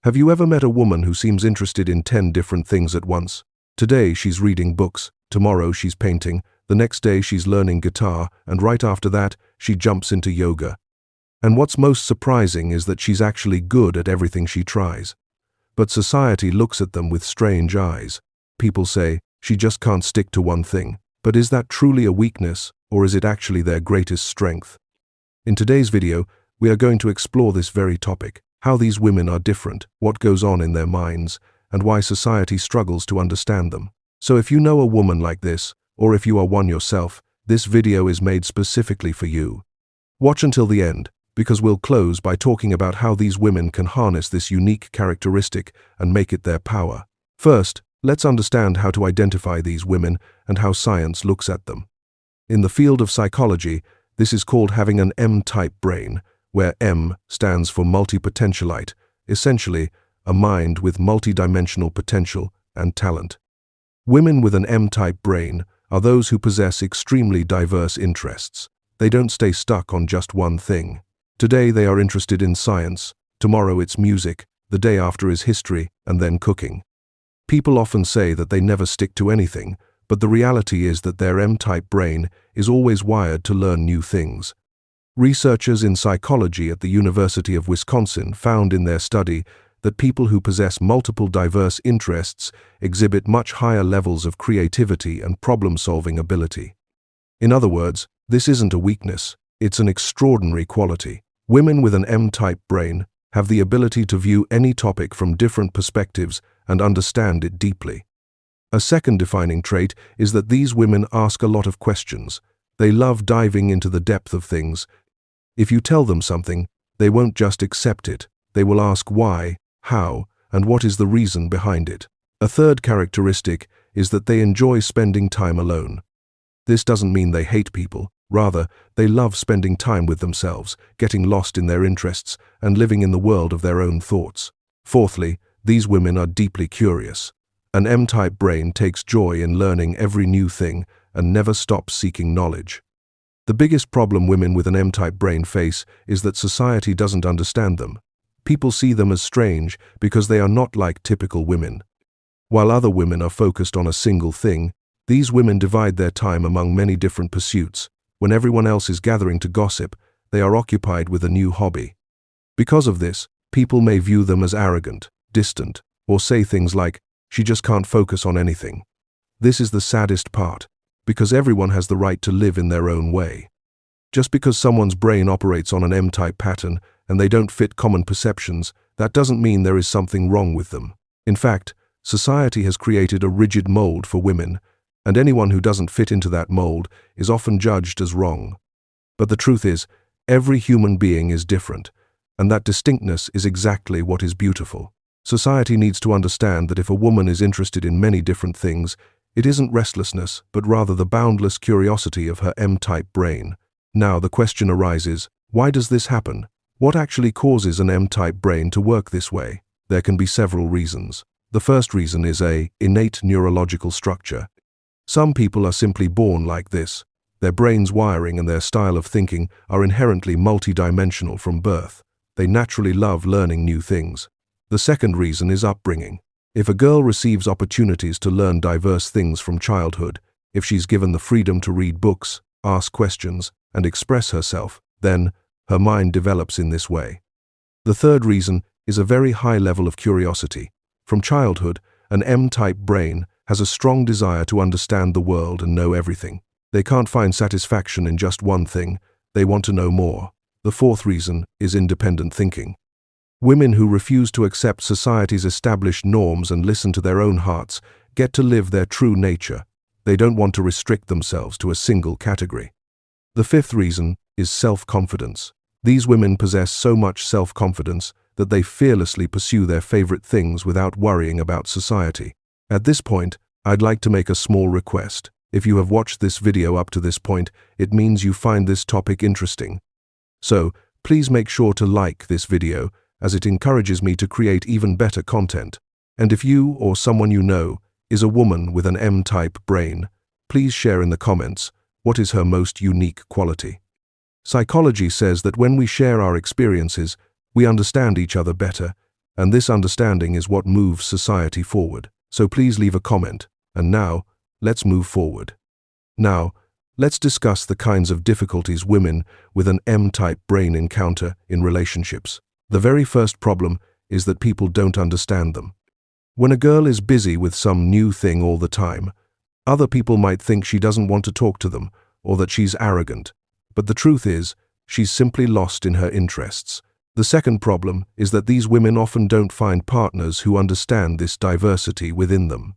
Have you ever met a woman who seems interested in 10 different things at once? Today she's reading books, tomorrow she's painting, the next day she's learning guitar, and right after that, she jumps into yoga. And what's most surprising is that she's actually good at everything she tries. But society looks at them with strange eyes. People say, she just can't stick to one thing. But is that truly a weakness, or is it actually their greatest strength? In today's video, we are going to explore this very topic, how these women are different, what goes on in their minds, and why society struggles to understand them. So if you know a woman like this, or if you are one yourself, this video is made specifically for you. Watch until the end, because we'll close by talking about how these women can harness this unique characteristic and make it their power. First, let's understand how to identify these women and how science looks at them. In the field of psychology, this is called having an M-type brain, where M stands for multipotentialite, essentially a mind with multidimensional potential and talent. Women with an M-type brain are those who possess extremely diverse interests. They don't stay stuck on just one thing. Today they are interested in science, tomorrow it's music, the day after is history, and then cooking. People often say that they never stick to anything, but the reality is that their M-type brain is always wired to learn new things. Researchers in psychology at the University of Wisconsin found in their study that people who possess multiple diverse interests exhibit much higher levels of creativity and problem-solving ability. In other words, this isn't a weakness, it's an extraordinary quality. Women with an M-type brain have the ability to view any topic from different perspectives and understand it deeply. A second defining trait is that these women ask a lot of questions. They love diving into the depth of things. If you tell them something, they won't just accept it. They will ask why, how, and what is the reason behind it. A third characteristic is that they enjoy spending time alone. This doesn't mean they hate people. Rather, they love spending time with themselves, getting lost in their interests, and living in the world of their own thoughts. Fourthly, these women are deeply curious. An M-type brain takes joy in learning every new thing and never stops seeking knowledge. The biggest problem women with an M-type brain face is that society doesn't understand them. People see them as strange because they are not like typical women. While other women are focused on a single thing, these women divide their time among many different pursuits. When everyone else is gathering to gossip, they are occupied with a new hobby. Because of this, people may view them as arrogant, distant, or say things like, "She just can't focus on anything." This is the saddest part, because everyone has the right to live in their own way. Just because someone's brain operates on an M-type pattern and they don't fit common perceptions, that doesn't mean there is something wrong with them. In fact, society has created a rigid mold for women, and anyone who doesn't fit into that mold is often judged as wrong. But the truth is, every human being is different, and that distinctness is exactly what is beautiful. Society needs to understand that if a woman is interested in many different things, it isn't restlessness, but rather the boundless curiosity of her M-type brain. Now the question arises, why does this happen? What actually causes an M-type brain to work this way? There can be several reasons. The first reason is an innate neurological structure. Some people are simply born like this. Their brain's wiring and their style of thinking are inherently multidimensional from birth. They naturally love learning new things. The second reason is upbringing. If a girl receives opportunities to learn diverse things from childhood, if she's given the freedom to read books, ask questions, and express herself, then her mind develops in this way. The third reason is a very high level of curiosity. From childhood, an M-type brain has a strong desire to understand the world and know everything. They can't find satisfaction in just one thing, they want to know more. The fourth reason is independent thinking. Women who refuse to accept society's established norms and listen to their own hearts get to live their true nature. They don't want to restrict themselves to a single category. The fifth reason is self-confidence. These women possess so much self-confidence that they fearlessly pursue their favorite things without worrying about society. At this point, I'd like to make a small request. If you have watched this video up to this point, it means you find this topic interesting. So, please make sure to like this video, as it encourages me to create even better content. And if you or someone you know is a woman with an M-type brain, please share in the comments what is her most unique quality. Psychology says that when we share our experiences, we understand each other better, And this understanding is what moves society forward. So please leave a comment. And now, let's move forward. Now, let's discuss the kinds of difficulties women with an M-type brain encounter in relationships. The very first problem is that people don't understand them. When a girl is busy with some new thing all the time, other people might think she doesn't want to talk to them or that she's arrogant. But the truth is, she's simply lost in her interests. The second problem is that these women often don't find partners who understand this diversity within them.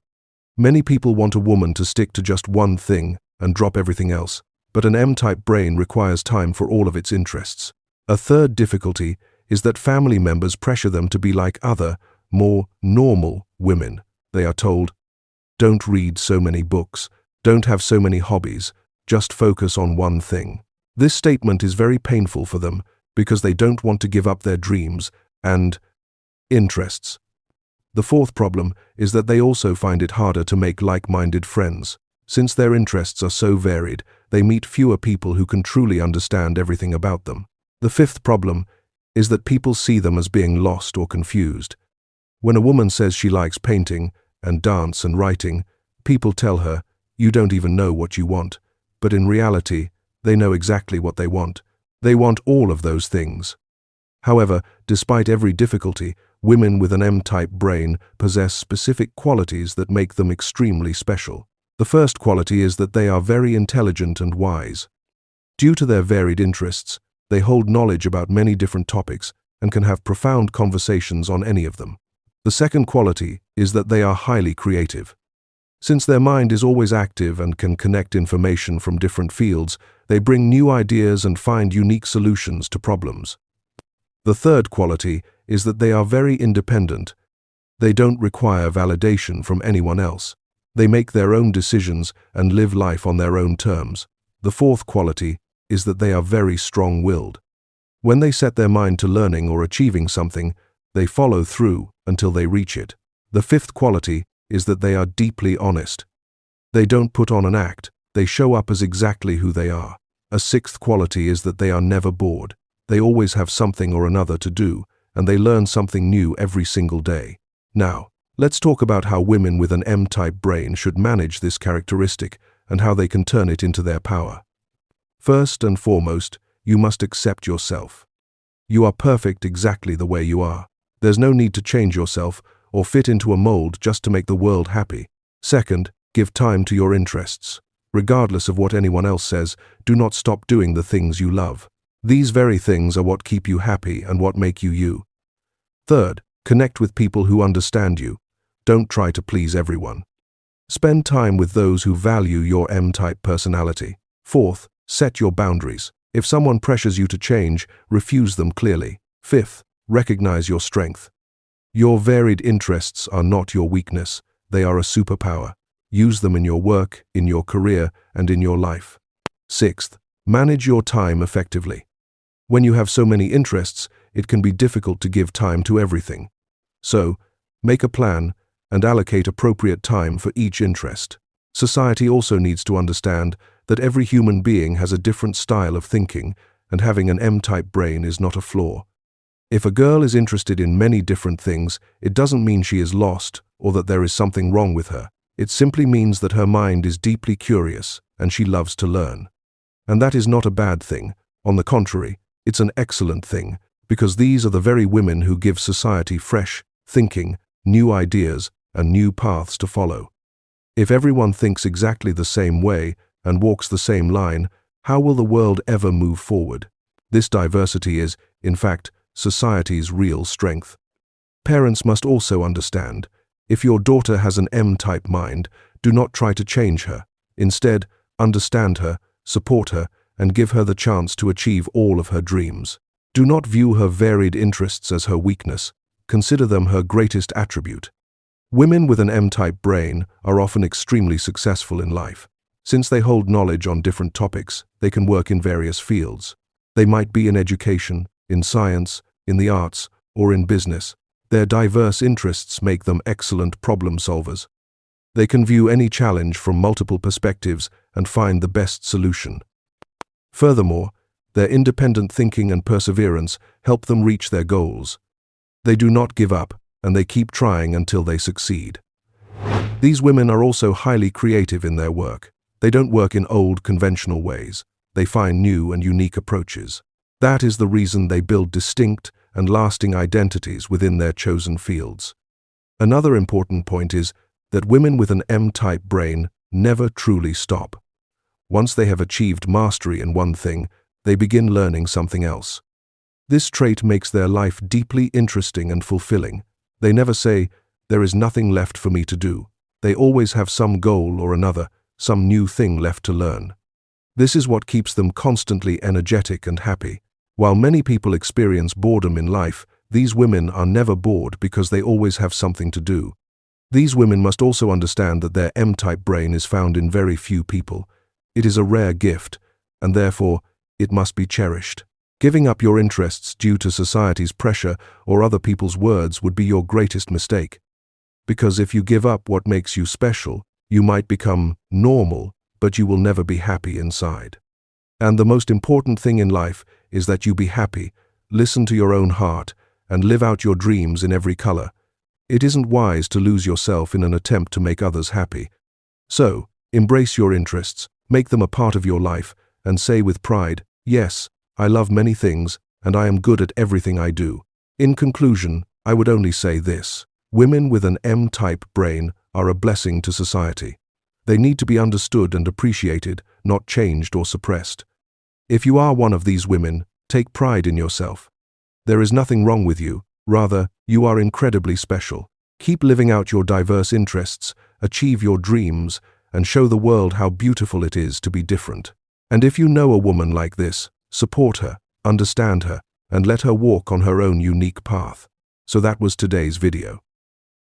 Many people want a woman to stick to just one thing and drop everything else, but an M-type brain requires time for all of its interests. A third difficulty is that family members pressure them to be like other, more normal women. They are told, don't read so many books, don't have so many hobbies, just focus on one thing. This statement is very painful for them because they don't want to give up their dreams and interests. The fourth problem is that they also find it harder to make like-minded friends. Since their interests are so varied, they meet fewer people who can truly understand everything about them. The fifth problem is that people see them as being lost or confused. When a woman says she likes painting and dance and writing, people tell her, you don't even know what you want. But in reality, they know exactly what they want. They want all of those things. However, despite every difficulty, women with an M-type brain possess specific qualities that make them extremely special. The first quality is that they are very intelligent and wise. Due to their varied interests, they hold knowledge about many different topics and can have profound conversations on any of them. The second quality is that they are highly creative. Since their mind is always active and can connect information from different fields, they bring new ideas and find unique solutions to problems. The third quality is that they are very independent. They don't require validation from anyone else. They make their own decisions and live life on their own terms. The fourth quality is that they are very strong-willed. When they set their mind to learning or achieving something, they follow through until they reach it. The fifth quality is that they are deeply honest. They don't put on an act, they show up as exactly who they are. A sixth quality is that they are never bored. They always have something or another to do, and they learn something new every single day. Now, let's talk about how women with an M-type brain should manage this characteristic and how they can turn it into their power. First and foremost, you must accept yourself. You are perfect exactly the way you are. There's no need to change yourself or fit into a mold just to make the world happy. Second, give time to your interests. Regardless of what anyone else says, do not stop doing the things you love. These very things are what keep you happy and what make you you. Third, connect with people who understand you. Don't try to please everyone. Spend time with those who value your M-type personality. Fourth, set your boundaries. If someone pressures you to change, refuse them clearly. Fifth, recognize your strength. Your varied interests are not your weakness. They are a superpower. Use them in your work, in your career, and in your life. Sixth, manage your time effectively. When you have so many interests, it can be difficult to give time to everything. So, make a plan and allocate appropriate time for each interest. Society also needs to understand that every human being has a different style of thinking, and having an M-type brain is not a flaw. If a girl is interested in many different things, it doesn't mean she is lost or that there is something wrong with her. It simply means that her mind is deeply curious and she loves to learn. And that is not a bad thing. On the contrary, it's an excellent thing, because these are the very women who give society fresh thinking, new ideas, and new paths to follow. If everyone thinks exactly the same way and walks the same line, how will the world ever move forward? This diversity is, in fact, society's real strength. Parents must also understand, if your daughter has an M-type mind, do not try to change her. Instead, understand her, support her, and give her the chance to achieve all of her dreams. Do not view her varied interests as her weakness. Consider them her greatest attribute. Women with an M-type brain are often extremely successful in life. Since they hold knowledge on different topics, they can work in various fields. They might be in education, in science, in the arts, or in business. Their diverse interests make them excellent problem solvers. They can view any challenge from multiple perspectives and find the best solution. Furthermore, their independent thinking and perseverance help them reach their goals. They do not give up, and they keep trying until they succeed. These women are also highly creative in their work. They don't work in old, conventional ways. They find new and unique approaches. That is the reason they build distinct and lasting identities within their chosen fields. Another important point is that women with an M-type brain never truly stop. Once they have achieved mastery in one thing, they begin learning something else. This trait makes their life deeply interesting and fulfilling. They never say, "There is nothing left for me to do." They always have some goal or another, some new thing left to learn. This is what keeps them constantly energetic and happy. While many people experience boredom in life, these women are never bored because they always have something to do. These women must also understand that their M-type brain is found in very few people. It is a rare gift, and therefore, it must be cherished. Giving up your interests due to society's pressure or other people's words would be your greatest mistake. Because if you give up what makes you special, you might become normal, but you will never be happy inside. And the most important thing in life is that you be happy, listen to your own heart, and live out your dreams in every color. It isn't wise to lose yourself in an attempt to make others happy. So, embrace your interests, make them a part of your life, and say with pride, "Yes, I love many things, and I am good at everything I do." In conclusion, I would only say this: women with an M-type brain are a blessing to society. They need to be understood and appreciated, not changed or suppressed. If you are one of these women, take pride in yourself. There is nothing wrong with you. Rather, you are incredibly special. Keep living out your diverse interests, achieve your dreams, and show the world how beautiful it is to be different. And if you know a woman like this, support her, understand her, and let her walk on her own unique path. So that was today's video.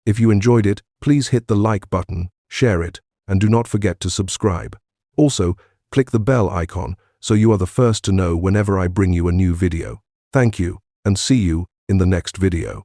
If you enjoyed it, please hit the like button, share it, and do not forget to subscribe. Also, click the bell icon so you are the first to know whenever I bring you a new video. Thank you, and see you in the next video.